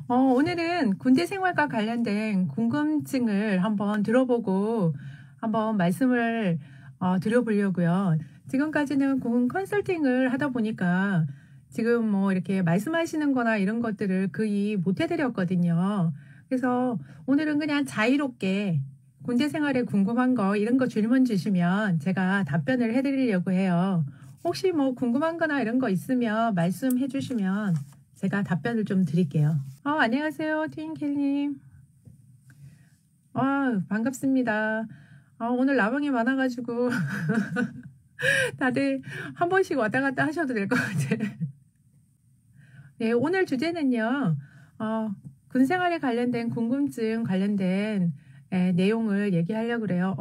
오늘은 군대 생활과 관련된 궁금증을 한번 들어보고 한번 말씀을 드려보려고요. 지금까지는 군 컨설팅을 하다 보니까 지금 뭐 이렇게 말씀하시는 거나 이런 것들을 거의 못 해드렸거든요. 그래서 오늘은 그냥 자유롭게 군대 생활에 궁금한 거 이런 거 질문 주시면 제가 답변을 해드리려고 해요. 혹시 뭐 궁금한 거나 이런 거 있으면 말씀해 주시면 제가 답변을 좀 드릴게요. 안녕하세요, 트윈켈님. 반갑습니다. 오늘 라방이 많아가지고 다들 한 번씩 왔다 갔다 하셔도 될 것 같아요. 네, 오늘 주제는요, 군생활에 관련된 궁금증 관련된 내용을 얘기하려고 그래요.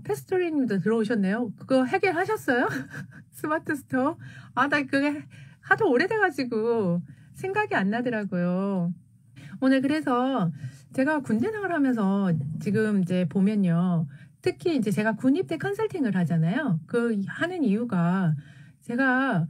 패스토리님도 들어오셨네요. 그거 해결하셨어요? 스마트 스토어? 나 그게 하도 오래돼가지고 생각이 안 나더라고요. 오늘 그래서 제가 군대 생활하면서 지금 이제 보면요. 특히 이제 제가 군입대 컨설팅을 하잖아요. 그 하는 이유가 제가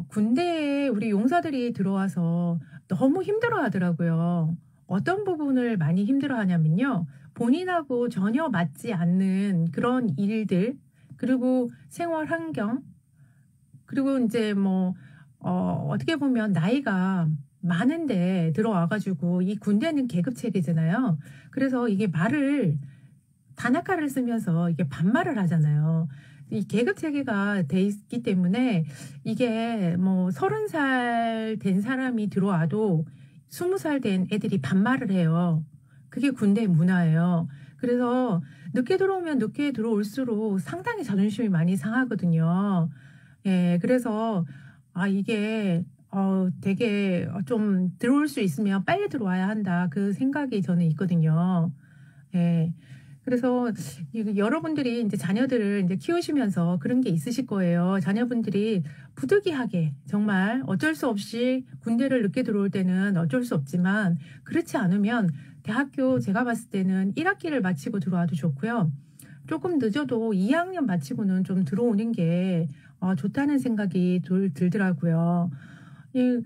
군대에 우리 용사들이 들어와서 너무 힘들어 하더라고요. 어떤 부분을 많이 힘들어 하냐면요. 본인하고 전혀 맞지 않는 그런 일들, 그리고 생활 환경, 그리고 이제 뭐, 어떻게 보면 나이가 많은데 들어와가지고 이 군대는 계급 체계잖아요. 그래서 이게 말을 단아까를 쓰면서 이게 반말을 하잖아요. 이 계급 체계가 돼 있기 때문에 이게 뭐 30살 된 사람이 들어와도 20살 된 애들이 반말을 해요. 그게 군대 문화예요. 그래서 늦게 들어오면 늦게 들어올수록 상당히 자존심이 많이 상하거든요. 예, 그래서 이게 되게 좀 들어올 수 있으면 빨리 들어와야 한다. 그 생각이 저는 있거든요. 예. 그래서 여러분들이 이제 자녀들을 이제 키우시면서 그런 게 있으실 거예요. 자녀분들이 부득이하게 정말 어쩔 수 없이 군대를 늦게 들어올 때는 어쩔 수 없지만 그렇지 않으면 대학교 제가 봤을 때는 1학기를 마치고 들어와도 좋고요. 조금 늦어도 2학년 마치고는 좀 들어오는 게 좋다는 생각이 들더라고요. 이,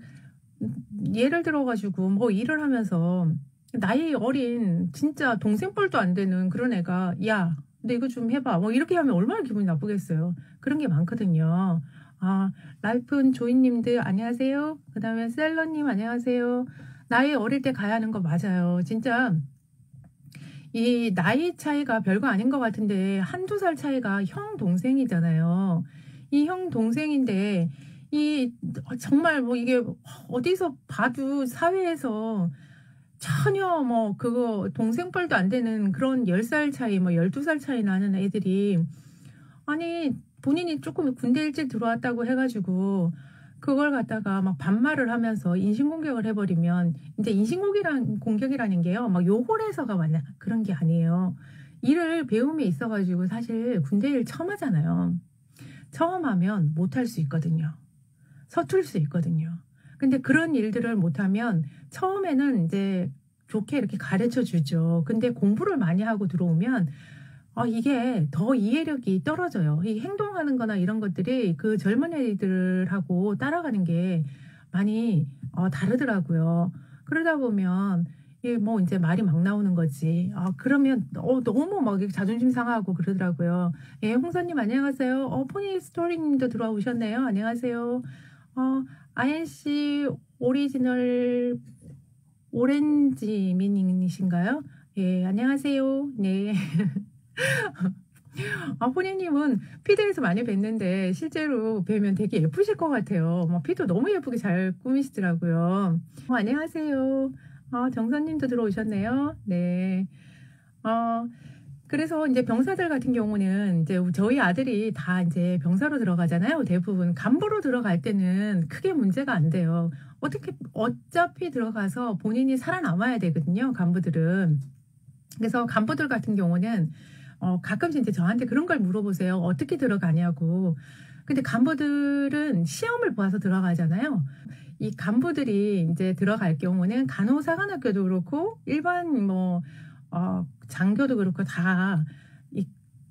예를 들어가지고 뭐 일을 하면서 나이 어린 진짜 동생뻘도 안 되는 그런 애가 야, 근데 이거 좀 해봐. 뭐 이렇게 하면 얼마나 기분이 나쁘겠어요. 그런 게 많거든요. 라이프는 조이님들 안녕하세요. 그 다음에 셀러님 안녕하세요. 나이 어릴 때 가야 하는 거 맞아요. 진짜 이 나이 차이가 별거 아닌 것 같은데 한두 살 차이가 형 동생이잖아요. 이 형 동생인데 이 정말 뭐 이게 어디서 봐도 사회에서 전혀 뭐 그거 동생뻘도 안 되는 그런 10살 차이 뭐 12살 차이 나는 애들이 아니 본인이 조금 군대 일찍 들어왔다고 해가지고 그걸 갖다가 막 반말을 하면서 인신공격을 해버리면 이제 공격이라는 게요 막 욕을 해서가 완전 그런 게 아니에요. 일을 배움에 있어가지고 사실 군대 일 처음 하잖아요. 처음 하면 못할 수 있거든요. 서툴 수 있거든요. 근데 그런 일들을 못하면 처음에는 이제 좋게 이렇게 가르쳐 주죠. 근데 공부를 많이 하고 들어오면 이게 더 이해력이 떨어져요. 이 행동하는 거나 이런 것들이 그 젊은 애들하고 따라가는 게 많이 다르더라고요. 그러다 보면 뭐 이제 말이 막 나오는 거지. 그러면 너무 막 자존심 상하고 그러더라고요. 예, 홍사님 안녕하세요. 포니 스토리님도 들어오셨네요. 안녕하세요. INC 오리지널 오렌지 미닝이신가요? 예, 안녕하세요. 네. 포니님은 피드에서 많이 뵀는데 실제로 뵈면 되게 예쁘실 것 같아요. 피도 너무 예쁘게 잘 꾸미시더라고요. 안녕하세요. 정선님도 들어오셨네요. 네. 그래서 이제 병사들 같은 경우는 이제 저희 아들이 다 이제 병사로 들어가잖아요. 대부분 간부로 들어갈 때는 크게 문제가 안 돼요. 어차피 들어가서 본인이 살아남아야 되거든요. 간부들은. 그래서 간부들 같은 경우는 가끔씩 이제 저한테 그런 걸 물어보세요. 어떻게 들어가냐고. 근데 간부들은 시험을 봐서 들어가잖아요. 이 간부들이 이제 들어갈 경우는 간호사관학교도 그렇고 일반 뭐 장교도 그렇고 다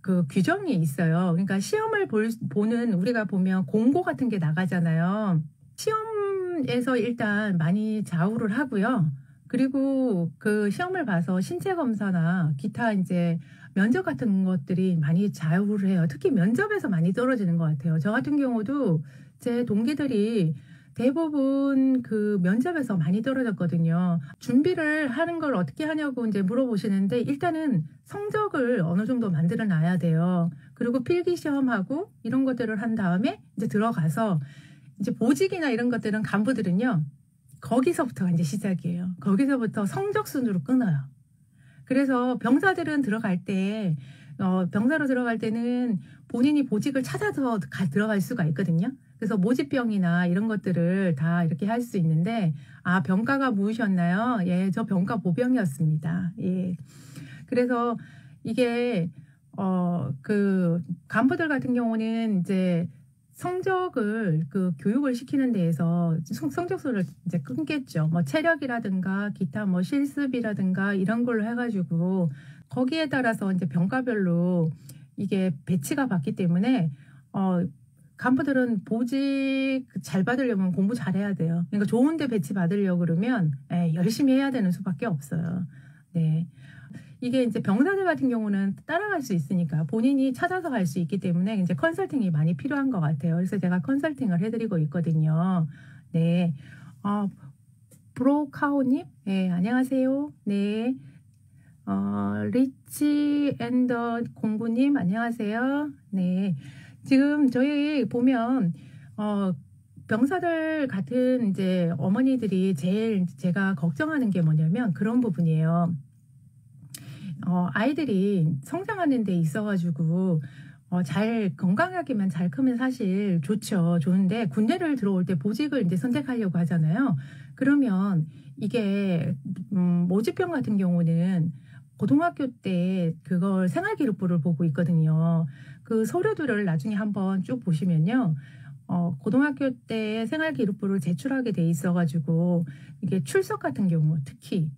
그 규정이 있어요. 그러니까 시험을 보는 우리가 보면 공고 같은 게 나가잖아요. 시험 시험에서 일단 많이 좌우를 하고요. 그리고 그 시험을 봐서 신체 검사나 기타 이제 면접 같은 것들이 많이 좌우를 해요. 특히 면접에서 많이 떨어지는 것 같아요. 저 같은 경우도 제 동기들이 대부분 그 면접에서 많이 떨어졌거든요. 준비를 하는 걸 어떻게 하냐고 이제 물어보시는데 일단은 성적을 어느 정도 만들어 놔야 돼요. 그리고 필기 시험하고 이런 것들을 한 다음에 이제 들어가서 이제 보직이나 이런 것들은 간부들은요. 거기서부터가 이제 시작이에요. 거기서부터 성적 순으로 끊어요. 그래서 병사들은 들어갈 때 병사로 들어갈 때는 본인이 보직을 찾아서 들어갈 수가 있거든요. 그래서 모집병이나 이런 것들을 다 이렇게 할 수 있는데 아 병가가 무으셨나요? 예, 저 병가 보병이었습니다. 예. 그래서 이게 그 간부들 같은 경우는 이제 성적을 그 교육을 시키는 데에서 성적수를 이제 끊겠죠. 뭐 체력이라든가 기타 뭐 실습이라든가 이런 걸로 해가지고 거기에 따라서 이제 병가별로 이게 배치가 받기 때문에 간부들은 보직 잘 받으려면 공부 잘해야 돼요. 그러니까 좋은데 배치 받으려고 그러면 열심히 해야 되는 수밖에 없어요. 네. 이게 이제 병사들 같은 경우는 따라갈 수 있으니까 본인이 찾아서 갈 수 있기 때문에 이제 컨설팅이 많이 필요한 것 같아요. 그래서 제가 컨설팅을 해드리고 있거든요. 네. 브로카오님, 네, 안녕하세요. 네. 리치 앤더 공구님, 안녕하세요. 네. 지금 저희 보면, 병사들 같은 이제 어머니들이 제일 제가 걱정하는 게 뭐냐면 그런 부분이에요. 아이들이 성장하는 데 있어가지고 잘 건강하게만 잘 크면 사실 좋죠. 좋은데 군대를 들어올 때 보직을 이제 선택하려고 하잖아요. 그러면 이게 모집병 같은 경우는 고등학교 때 그걸 생활기록부를 보고 있거든요. 그 서류들을 나중에 한번 쭉 보시면요. 고등학교 때 생활기록부를 제출하게 돼 있어가지고 이게 출석 같은 경우 특히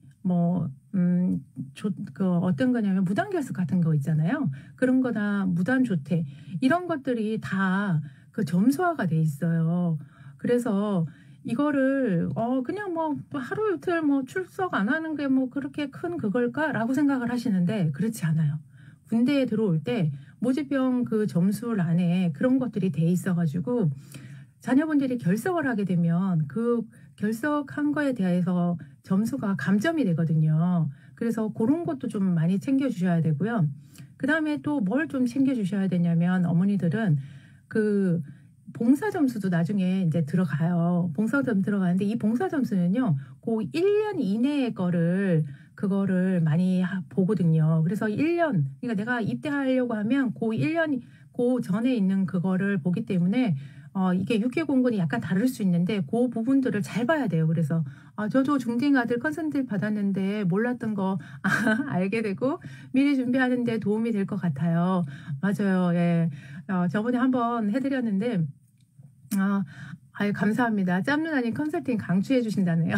어떤 거냐면 무단결석 같은 거 있잖아요. 그런 거나 무단조퇴 이런 것들이 다 그 점수화가 돼 있어요. 그래서 이거를 그냥 뭐 하루 이틀 뭐 출석 안 하는 게 뭐 그렇게 큰 그걸까라고 생각을 하시는데 그렇지 않아요. 군대에 들어올 때 모집병 그 점수란에 그런 것들이 돼 있어가지고 자녀분들이 결석을 하게 되면 그 결석한 거에 대해서 점수가 감점이 되거든요. 그래서 그런 것도 좀 많이 챙겨주셔야 되고요. 그 다음에 또 뭘 좀 챙겨주셔야 되냐면 어머니들은 그 봉사 점수도 나중에 이제 들어가요. 봉사점 들어가는데 이 봉사 점수는요, 그 1년 이내의 그거를 많이 보거든요. 그래서 1년, 그러니까 내가 입대하려고 하면 그 1년, 그 전에 있는 그거를 보기 때문에 이게 6개 공군이 약간 다를 수 있는데 그 부분들을 잘 봐야 돼요. 그래서 저도 중딩 아들 컨설팅 받았는데 몰랐던 거 알게 되고 미리 준비하는데 도움이 될 것 같아요. 맞아요. 예. 저번에 한번 해드렸는데 아유 감사합니다. 짬누나님 컨설팅 강추해 주신다네요.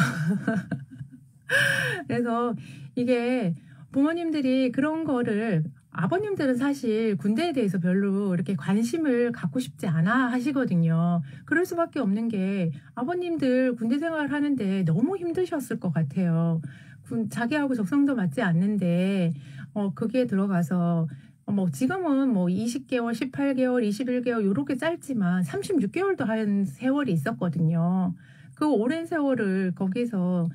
그래서 이게 부모님들이 그런 거를 아버님들은 사실 군대에 대해서 별로 이렇게 관심을 갖고 싶지 않아 하시거든요. 그럴 수밖에 없는 게 아버님들 군대 생활 하는데 너무 힘드셨을 것 같아요. 자기하고 적성도 맞지 않는데 그게 들어가서 지금은 20개월, 18개월, 21개월 요렇게 짧지만 36개월도 한 세월이 있었거든요. 그 오랜 세월을 거기서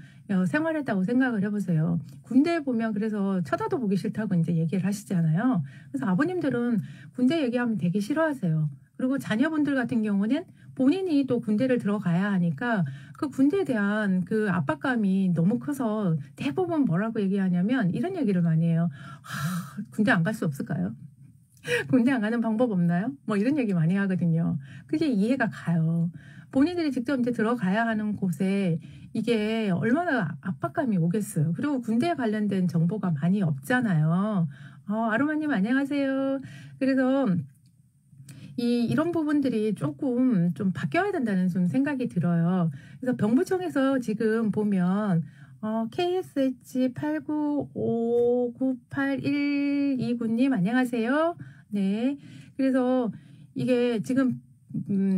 생활했다고 생각을 해보세요. 군대에 보면 그래서 쳐다도 보기 싫다고 이제 얘기를 하시잖아요. 그래서 아버님들은 군대 얘기하면 되게 싫어하세요. 그리고 자녀분들 같은 경우는 본인이 또 군대를 들어가야 하니까 그 군대에 대한 그 압박감이 너무 커서 대부분 뭐라고 얘기하냐면 이런 얘기를 많이 해요. 군대 안 갈 수 없을까요? 군대 안 가는 방법 없나요? 뭐 이런 얘기 많이 하거든요. 그게 이해가 가요. 본인들이 직접 이제 들어가야 하는 곳에 이게 얼마나 압박감이 오겠어요. 그리고 군대에 관련된 정보가 많이 없잖아요. 아로마님 안녕하세요. 그래서 이런 부분들이 조금 좀 바뀌어야 된다는 좀 생각이 들어요. 그래서 병부청에서 지금 보면 KSH89598129님 안녕하세요. 네. 그래서 이게 지금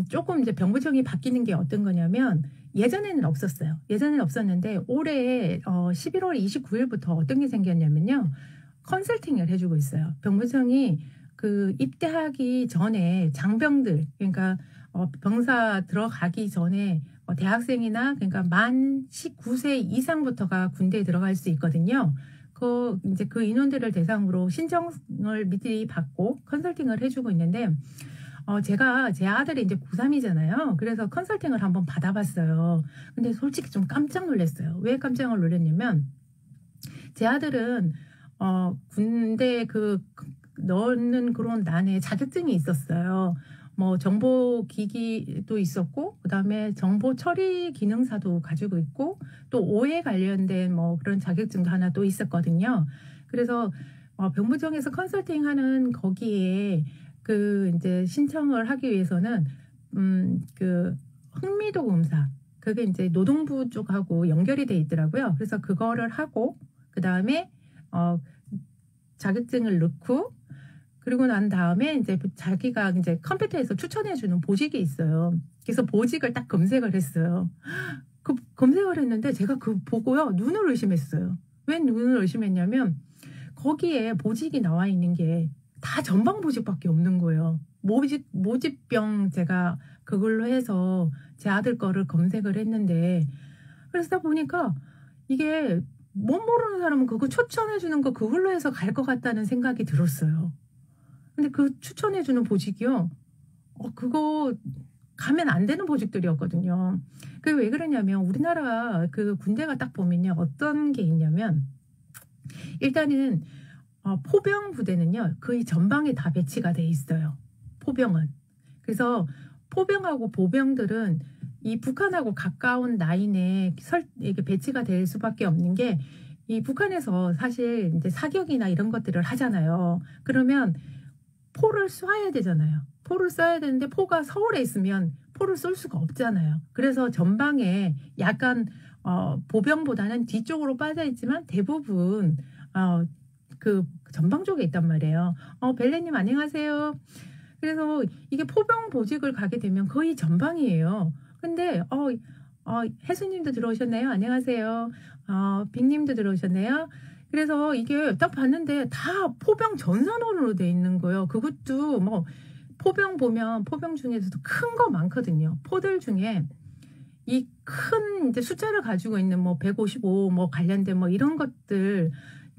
조금 이제 병부청이 바뀌는 게 어떤 거냐면 예전에는 없었어요. 예전에는 없었는데 올해 11월 29일부터 어떤 게 생겼냐면요. 컨설팅을 해주고 있어요. 병무청이 그 입대하기 전에 장병들, 그러니까 병사 들어가기 전에 대학생이나 그러니까 만 19세 이상부터가 군대에 들어갈 수 있거든요. 이제 그 인원들을 대상으로 신청을 미리 받고 컨설팅을 해주고 있는데, 제가 제 아들이 이제 고3이잖아요. 그래서 컨설팅을 한번 받아봤어요. 근데 솔직히 좀 깜짝 놀랐어요. 왜 깜짝 놀랐냐면, 제 아들은 군대 넣는 그런 난에 자격증이 있었어요. 뭐 정보기기도 있었고, 그다음에 정보 처리 기능사도 가지고 있고, 또 오해 관련된 뭐 그런 자격증도 하나 또 있었거든요. 그래서 병무청에서 컨설팅하는 거기에 이제 신청을 하기 위해서는 흥미도 검사, 그게 이제 노동부 쪽하고 연결이 돼 있더라고요. 그래서 그거를 하고 그다음에 자격증을 넣고, 그리고 난 다음에 이제 자기가 이제 컴퓨터에서 추천해주는 보직이 있어요. 그래서 보직을 딱 검색을 했어요. 그 검색을 했는데 제가 보고요, 눈을 의심했어요. 왜 눈을 의심했냐면, 거기에 보직이 나와 있는 게 다 전방 보직밖에 없는 거예요. 모집병 제가 그걸로 해서 제 아들 거를 검색을 했는데, 그러다 보니까 이게 못 모르는 사람은 그거 추천해주는 거 그걸로 해서 갈 것 같다는 생각이 들었어요. 근데 그 추천해주는 보직이요, 그거 가면 안 되는 보직들이었거든요. 그게 왜 그러냐면, 우리나라 그 군대가 딱 보면요, 어떤 게 있냐면, 일단은 포병 부대는요, 거의 전방에 다 배치가 돼 있어요. 포병은. 그래서 포병하고 보병들은 이 북한하고 가까운 라인에 이게 배치가 될 수밖에 없는 게, 이 북한에서 사실 이제 사격이나 이런 것들을 하잖아요. 그러면 포를 쏴야 되잖아요. 포를 쏴야 되는데 포가 서울에 있으면 포를 쏠 수가 없잖아요. 그래서 전방에 약간 보병보다는 뒤쪽으로 빠져 있지만 대부분 그 전방 쪽에 있단 말이에요. 벨레님 안녕하세요. 그래서 이게 포병 보직을 가게 되면 거의 전방이에요. 근데 혜수님도 들어오셨네요. 안녕하세요. 빅님도 들어오셨네요. 그래서 이게 딱 봤는데 다 포병 전산원으로 돼 있는 거예요. 그것도 뭐 포병 보면 포병 중에서도 큰 거 많거든요. 포들 중에 이 큰 이제 숫자를 가지고 있는 뭐 155 뭐 관련된 뭐 이런 것들,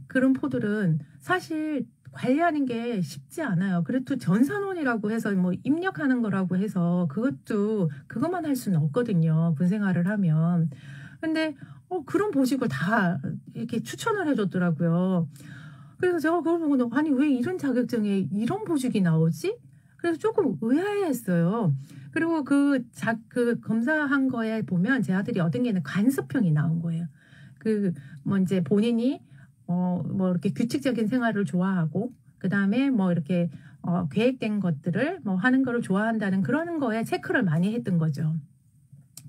그런 포들은 사실 관리하는 게 쉽지 않아요. 그래도 전산원이라고 해서 뭐 입력하는 거라고 해서 그것만 할 수는 없거든요. 군 생활을 하면. 근데 그런 보직을 다 이렇게 추천을 해줬더라고요. 그래서 제가 그걸 보고, 아니 왜 이런 자격증에 이런 보직이 나오지? 그래서 조금 의아해했어요. 그리고 그 검사한 거에 보면 제 아들이 얻은 게는 관습형이 나온 거예요. 뭐 이제 본인이 뭐 이렇게 규칙적인 생활을 좋아하고, 그 다음에 뭐 이렇게 계획된 것들을 뭐 하는 거를 좋아한다는 그런 거에 체크를 많이 했던 거죠.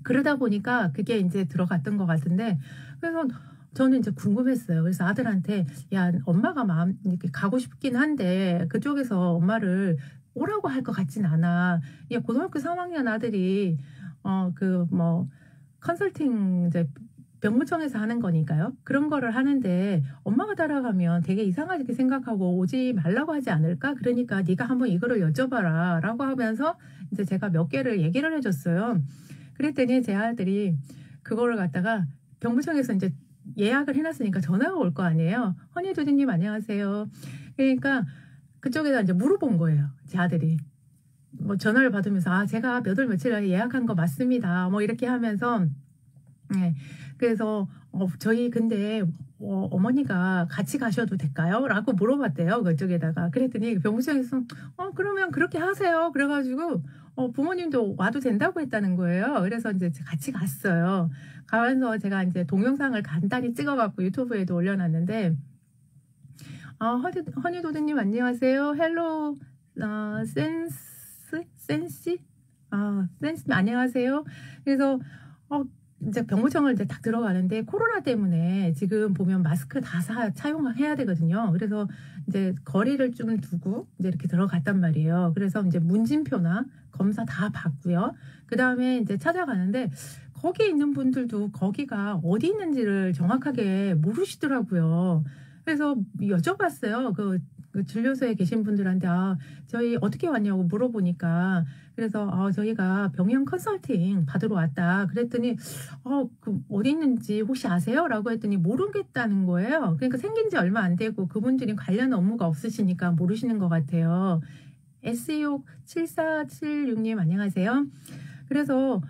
그러다 보니까 그게 이제 들어갔던 것 같은데, 그래서 저는 이제 궁금했어요. 그래서 아들한테, 야, 엄마가 이렇게 가고 싶긴 한데 그쪽에서 엄마를 오라고 할 것 같진 않아. 야, 고등학교 3학년 아들이 뭐 컨설팅 이제 병무청에서 하는 거니까요. 그런 거를 하는데 엄마가 따라가면 되게 이상하게 생각하고 오지 말라고 하지 않을까? 그러니까 네가 한번 이거를 여쭤봐라 라고 하면서 이제 제가 몇 개를 얘기를 해줬어요. 그랬더니 제 아들이 그거를 갖다가 병무청에서 이제 예약을 해놨으니까 전화가 올 거 아니에요. 허니 조지님 안녕하세요. 그러니까 그쪽에다 이제 물어본 거예요. 제 아들이. 뭐 전화를 받으면서 제가 몇 월 며칠 날 예약한 거 맞습니다. 뭐 이렇게 하면서, 네. 그래서 저희 근데 어머니가 같이 가셔도 될까요? 라고 물어봤대요. 그쪽에다가. 그랬더니 병무청에서 그러면 그렇게 하세요. 그래가지고 부모님도 와도 된다고 했다는 거예요. 그래서 이제 같이 갔어요. 가면서 제가 이제 동영상을 간단히 찍어갖고 유튜브에도 올려놨는데, 허니도드님 안녕하세요. 헬로 센시 안녕하세요. 그래서 이제 병무청을 이제 딱 들어가는데 코로나 때문에 지금 보면 마스크 다 차용해야 되거든요. 그래서 이제 거리를 좀 두고 이제 이렇게 들어갔단 말이에요. 그래서 이제 문진표나 검사 다 받고요. 그 다음에 이제 찾아가는데 거기에 있는 분들도 거기가 어디 있는지를 정확하게 모르시더라고요. 그래서 여쭤봤어요. 그 진료소에 계신 분들한테 저희 어떻게 왔냐고 물어보니까 그래서 저희가 병영 컨설팅 받으러 왔다. 그랬더니 그 어디 있는지 혹시 아세요? 라고 했더니 모르겠다는 거예요. 그러니까 생긴 지 얼마 안 되고 그분들이 관련 업무가 없으시니까 모르시는 것 같아요. SEO7476님 안녕하세요. 그래서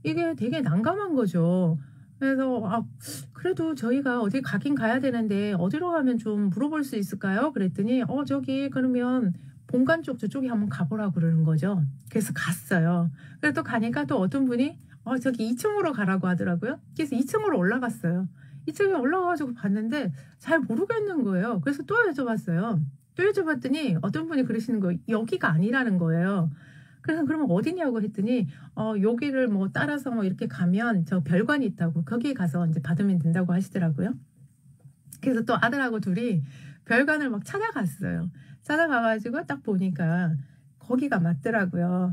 이게 되게 난감한 거죠. 그래서 그래도 저희가 어디 가긴 가야 되는데 어디로 가면 좀 물어볼 수 있을까요? 그랬더니 저기 그러면 본관 쪽 저쪽에 한번 가보라고 그러는 거죠. 그래서 갔어요. 그래서 또 가니까 또 어떤 분이 저기 2층으로 가라고 하더라고요. 그래서 2층으로 올라갔어요. 2층에 올라가가지고 봤는데 잘 모르겠는 거예요. 그래서 또 여쭤봤어요. 또 여쭤봤더니 어떤 분이 그러시는 거예요. 여기가 아니라는 거예요. 그래서 그러면 어디냐고 했더니 여기를 뭐 따라서 뭐 이렇게 가면 저 별관이 있다고 거기 가서 이제 받으면 된다고 하시더라고요. 그래서 또 아들하고 둘이 별관을 막 찾아갔어요. 찾아가가지고 딱 보니까 거기가 맞더라고요.